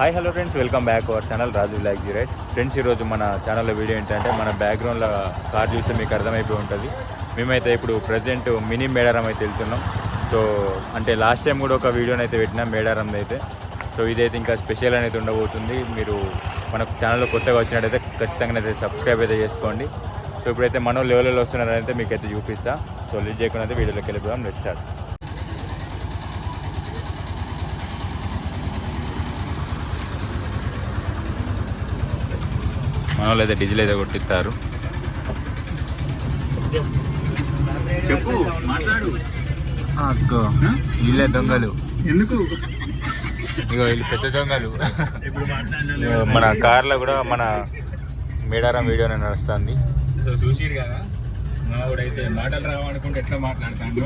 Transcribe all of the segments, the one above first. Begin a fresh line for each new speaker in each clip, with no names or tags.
Hi hello friends, welcome back our channel Raju బ్లాక్ జీరైట్. Friends, ఈరోజు మన ఛానల్లో వీడియో ఏంటంటే మన బ్యాక్గ్రౌండ్లో కార్ చూస్తే మీకు అర్థమైపోయి ఉంటుంది. మేమైతే ఇప్పుడు ప్రజెంట్ మినీ మేడారం అయితే వెళ్తున్నాం. సో అంటే లాస్ట్ టైం కూడా ఒక వీడియోని అయితే పెట్టినాం మేడారంది అయితే. సో ఇదైతే ఇంకా స్పెషల్ అనేది ఉండబోతుంది. మీరు మన ఛానల్లో కొత్తగా వచ్చినట్టయితే ఖచ్చితంగా అయితే సబ్స్క్రైబ్ అయితే చేసుకోండి. సో ఇప్పుడైతే మనం లెవెల్లో వస్తున్నారైతే మీకు అయితే చూపిస్తా. సో లీడ్ చేయకుండా అయితే వీడియోలోకి వెళ్ళిపోదాం. Next start. మన వాళ్ళు అయితే డీజిల్ అయితే కొట్టిస్తారు. చెప్పు, మాట్లాడు. అక్కో వీళ్ళే దొంగలు. ఎందుకు? ఇగో వీళ్ళు పెద్ద దొంగలు. మన కార్లో కూడా మన మేడారం వీడియోనే నడుస్తుంది. సో చూసిరు కదా, మావాడైతే మాటలు రావనుకుంటే ఎట్లా మాట్లాడతాను.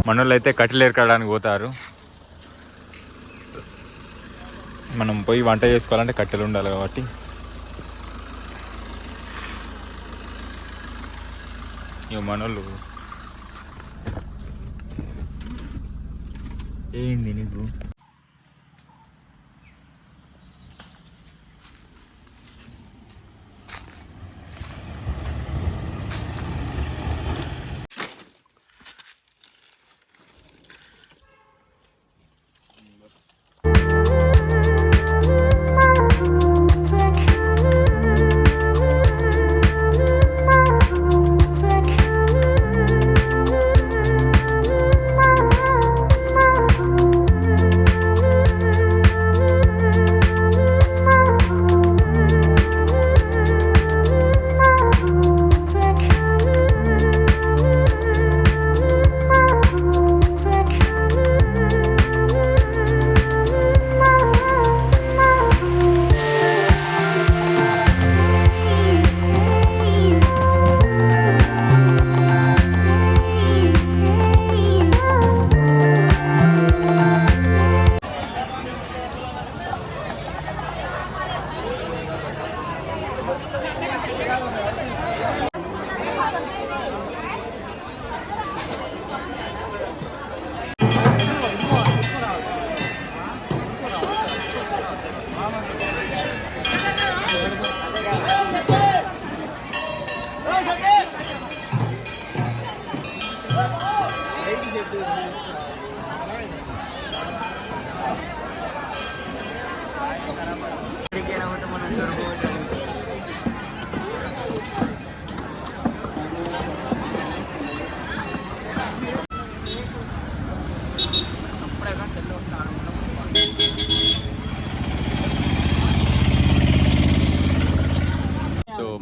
మనోళ్ళు అయితే కట్టెలు ఎరకడానికి పోతారు. మనం పోయి వంట చేసుకోవాలంటే కట్టెలు ఉండాలి కాబట్టి ఇక మనోళ్ళు ఏంది నీకు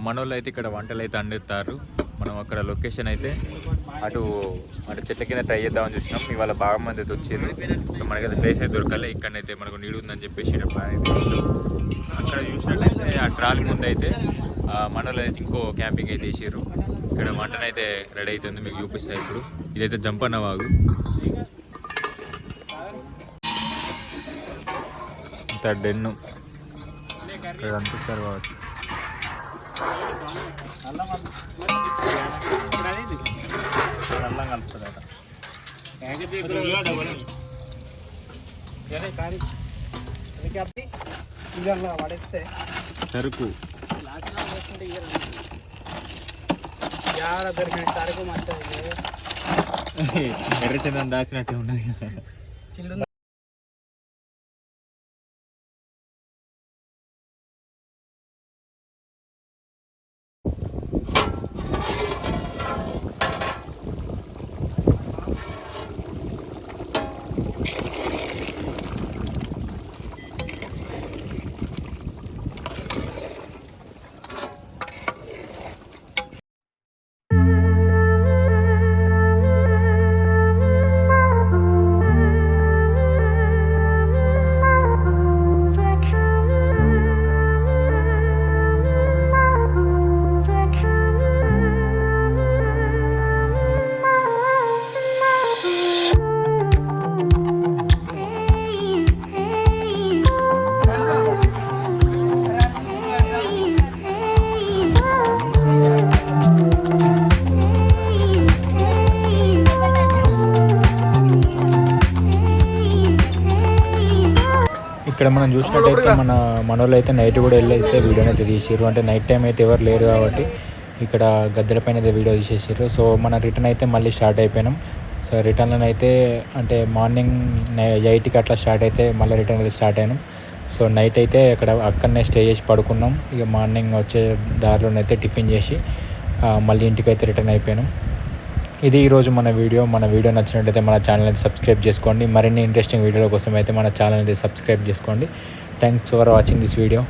మనోళ్ళు అయితే ఇక్కడ వంటలు అయితే అందిస్తారు. మనం అక్కడ లొకేషన్ అయితే అటు చెట్ల కింద ట్రై చేద్దామని చూసినాం. ఇవాళ బాగా మంది అయితే వచ్చారు. సో మనకైతే ప్లేస్ అయితే దొరకాలి. ఇక్కడైతే మనకు నీడు ఉందని చెప్పేసి అక్కడ చూసినట్లయితే ఆ ట్రాలీ ముందు అయితే మనోళ్ళు అయితే ఇంకో క్యాంపింగ్ అయితే వేసారు. ఇక్కడ వంటనైతే రెడీ అవుతుంది, మీకు చూపిస్తాయి. ఇప్పుడు ఇదైతే జంపన్న వాగు. ఇంత డెన్ను ఇక్కడ అనిపిస్తారు కావచ్చు. అల్లం కలుపుతుందట సరుకు ఎర్రచందనం దాచినట్టే ఉన్నది. ఇక్కడ మనం చూసినట్టయితే మనోళ్ళు అయితే నైట్ కూడా వెళ్ళైతే వీడియోని అయితే తీసిర్రు. అంటే నైట్ టైం అయితే ఎవరు లేరు కాబట్టి ఇక్కడ గద్దెల పైన అయితే వీడియో తీసేసారు. సో మన రిటర్న్ అయితే మళ్ళీ స్టార్ట్ అయిపోయినాం. సో రిటర్న్లో అయితే అంటే మార్నింగ్ 8కి అట్లా స్టార్ట్ అయితే మళ్ళీ రిటర్న్ అయితే స్టార్ట్ అయినాం. సో నైట్ అయితే అక్కడనే స్టే చేసి పడుకున్నాం. ఇక మార్నింగ్ వచ్చే దారిలోనైతే టిఫిన్ చేసి మళ్ళీ ఇంటికి అయితే రిటర్న్ అయిపోయినాం. ఇది ఈరోజు మన వీడియో నచ్చినట్టయితే మన ఛానల్ అయితే సబ్స్క్రైబ్ చేసుకోండి. మరిన్ని ఇంట్రెస్టింగ్ వీడియోల కోసం అయితే మన ఛానల్ అయితే సబ్స్క్రైబ్ చేసుకోండి. Thanks for watching this video.